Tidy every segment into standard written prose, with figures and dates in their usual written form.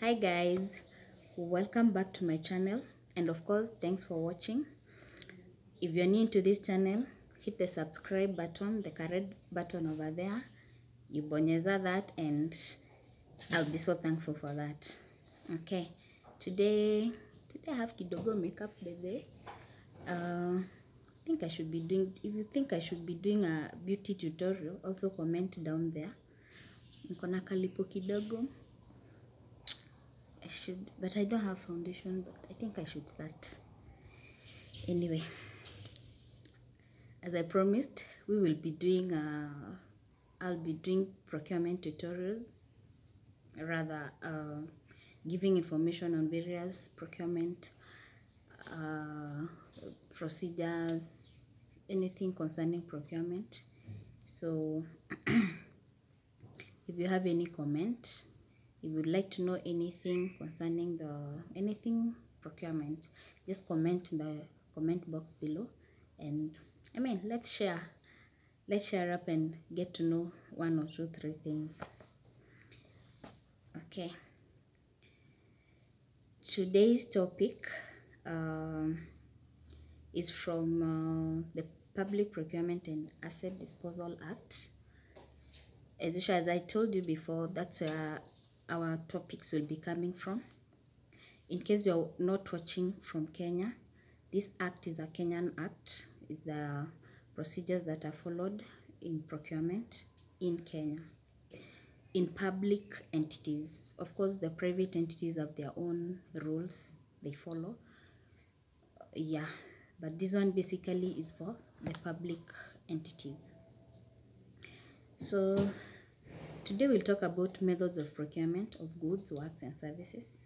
Hi guys, welcome back to my channel, and of course thanks for watching. If you're new to this channel, hit the subscribe button, the red button over there. You bonyeza that and I'll be so thankful for that. Okay, today I have kidogo makeup day. I think I should be doing, if you think I should be doing a beauty tutorial, also comment down there. Nikona kalipo kidogo. I should, but I don't have foundation, but I think I should start. Anyway, as I promised, we will be doing, I'll be doing procurement tutorials, rather giving information on various procurement procedures, anything concerning procurement. So if you have any comment, if you'd like to know anything concerning anything procurement, just comment in the comment box below, and let's share up and get to know one or two, three things. Okay, today's topic is from the Public Procurement and Asset Disposal Act. As usual, as I told you before, that's where our topics will be coming from. In case you're not watching from Kenya, this act is a Kenyan act. It's the procedures that are followed in procurement in Kenya. In public entities, of course, the private entities have their own rules they follow. Yeah, but this one basically is for the public entities. So today we'll talk about methods of procurement of goods, works, and services.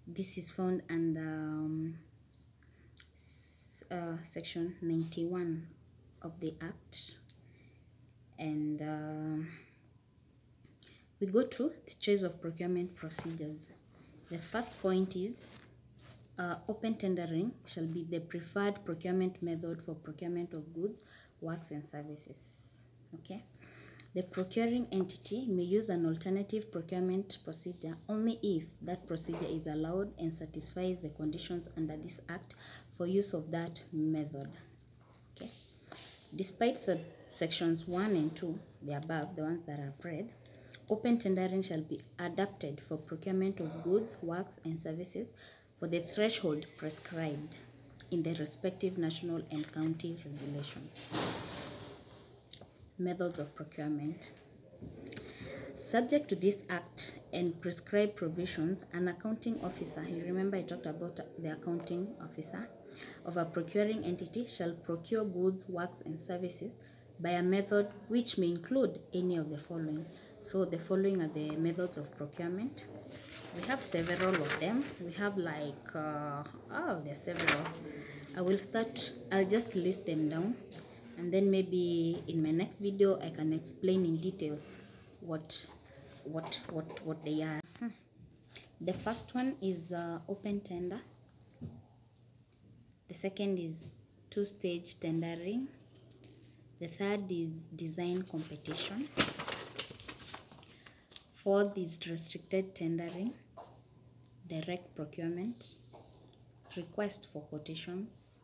This is found under section 91 of the Act. And we go to the choice of procurement procedures. The first point is open tendering shall be the preferred procurement method for procurement of goods, works, and services. Okay. The procuring entity may use an alternative procurement procedure only if that procedure is allowed and satisfies the conditions under this act for use of that method. Okay. Despite sections 1 and 2, the above, the ones that I've read, open tendering shall be adapted for procurement of goods, works, and services for the threshold prescribed in the respective national and county regulations. Methods of procurement. Subject to this act and prescribed provisions, an accounting officer, you remember I talked about the accounting officer of a procuring entity, shall procure goods, works, and services by a method which may include any of the following. So the following are the methods of procurement. We have several of them. We have like, there's several. I'll just list them down, and then maybe in my next video I can explain in details what they are. The first one is open tender. The second is two-stage tendering. The third is design competition. Fourth is restricted tendering, direct procurement, request for quotations,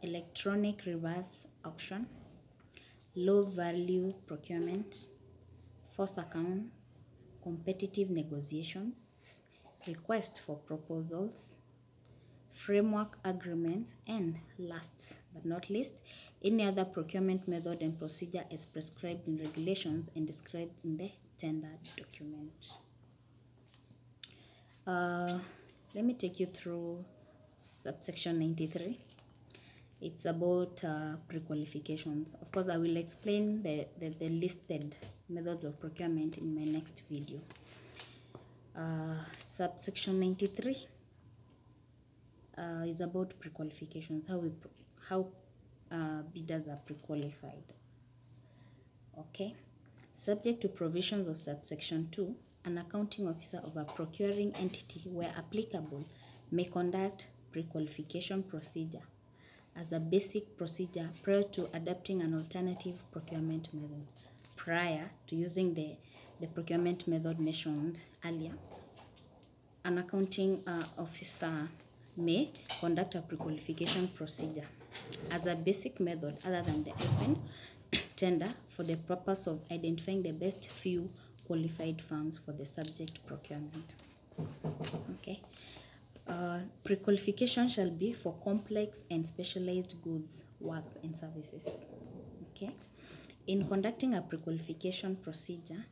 electronic reverse auction, low value procurement, force account, competitive negotiations, request for proposals, framework agreements, and last but not least, any other procurement method and procedure as prescribed in regulations and described in the tender document. Let me take you through subsection 93. It's about pre-qualifications. Of course, I will explain the listed methods of procurement in my next video. Subsection 93 is about pre-qualifications, how bidders are pre-qualified. Okay. Subject to provisions of subsection 2, an accounting officer of a procuring entity, where applicable, may conduct pre-qualification procedure as a basic procedure prior to adopting an alternative procurement method. Prior to using the procurement method mentioned earlier, an accounting officer may conduct a pre-qualification procedure as a basic method other than the open tender for the purpose of identifying the best few qualified firms for the subject procurement. Okay. Pre-qualification shall be for complex and specialized goods, works, and services. Okay. In conducting a pre-qualification procedure,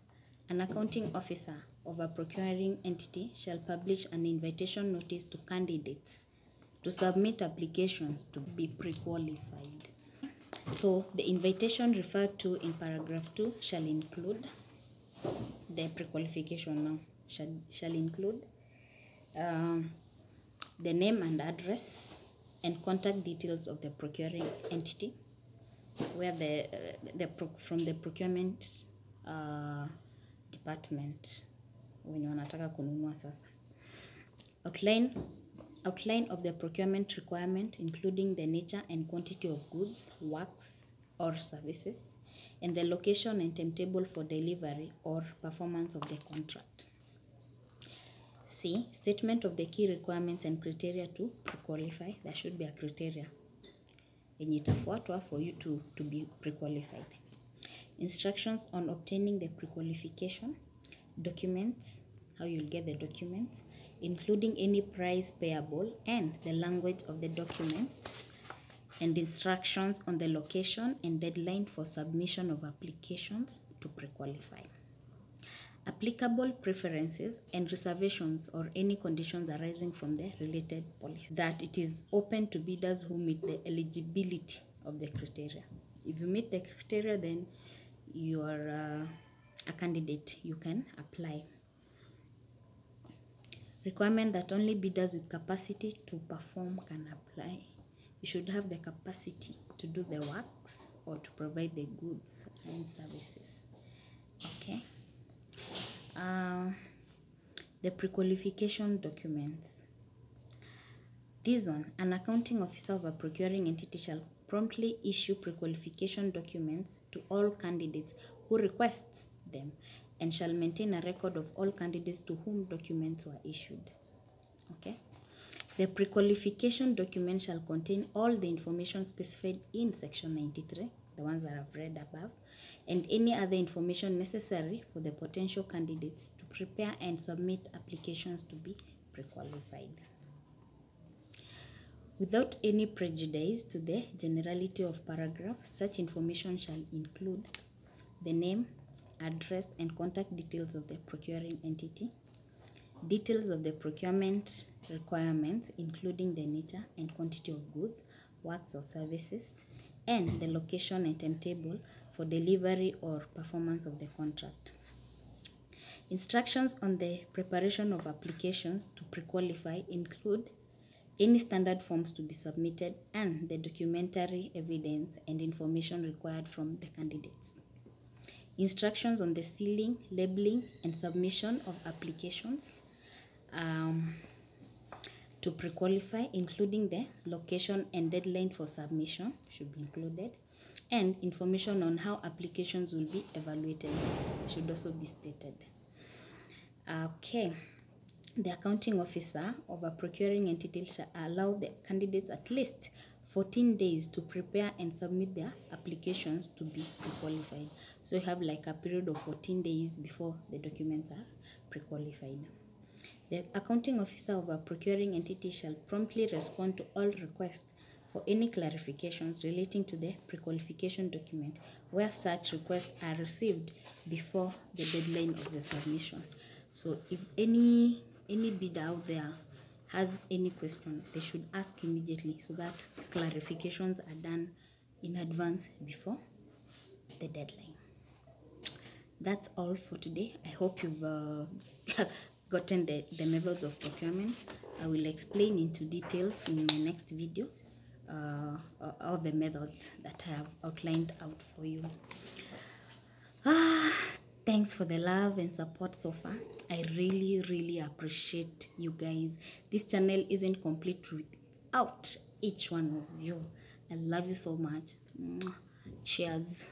an accounting officer of a procuring entity shall publish an invitation notice to candidates to submit applications to be pre-qualified. So the invitation referred to in paragraph 2 shall include the pre-qualification now shall include the name and address and contact details of the procuring entity, where from the procurement department wenye wanataka kununua sasa. Outline of the procurement requirement, including the nature and quantity of goods, works, or services, and the location and timetable for delivery or performance of the contract. C. Statement of the key requirements and criteria to pre-qualify. There should be a criteria yenye itafuatwa for you to be pre-qualified. Instructions on obtaining the pre-qualification, documents, how you'll get the documents, including any price payable and the language of the documents, and instructions on the location and deadline for submission of applications to pre-qualify. Applicable preferences and reservations or any conditions arising from the related policy. That it is open to bidders who meet the eligibility of the criteria. If you meet the criteria, then you are a candidate. You can apply. Requirement that only bidders with capacity to perform can apply. You should have the capacity to do the works or to provide the goods and services. Okay. The pre-qualification documents. This one, an accounting officer of a procuring entity shall promptly issue pre-qualification documents to all candidates who request them, and shall maintain a record of all candidates to whom documents were issued. Okay. The pre-qualification document shall contain all the information specified in section 93, the ones that I've read above, and any other information necessary for the potential candidates to prepare and submit applications to be pre-qualified. Without any prejudice to the generality of paragraph, such information shall include the name, address, and contact details of the procuring entity, details of the procurement requirements, including the nature and quantity of goods, works, or services, and the location and timetable for delivery or performance of the contract. Instructions on the preparation of applications to pre-qualify include any standard forms to be submitted and the documentary evidence and information required from the candidates. Instructions on the sealing, labeling, and submission of applications to pre-qualify, including the location and deadline for submission should be included, and information on how applications will be evaluated should also be stated. Okay. The accounting officer of a procuring entity shall allow the candidates at least 14 days to prepare and submit their applications to be pre-qualified. So you have like a period of 14 days before the documents are pre-qualified. The accounting officer of a procuring entity shall promptly respond to all requests for any clarifications relating to the pre-qualification document where such requests are received before the deadline of the submission. So if any bidder out there has any question, they should ask immediately so that clarifications are done in advance before the deadline. That's all for today. I hope you've gotten the methods of procurement. I will explain into details in my next video all the methods that I have outlined out for you. Thanks for the love and support so far. I really appreciate you guys. This channel isn't complete without each one of you. I love you so much. Cheers.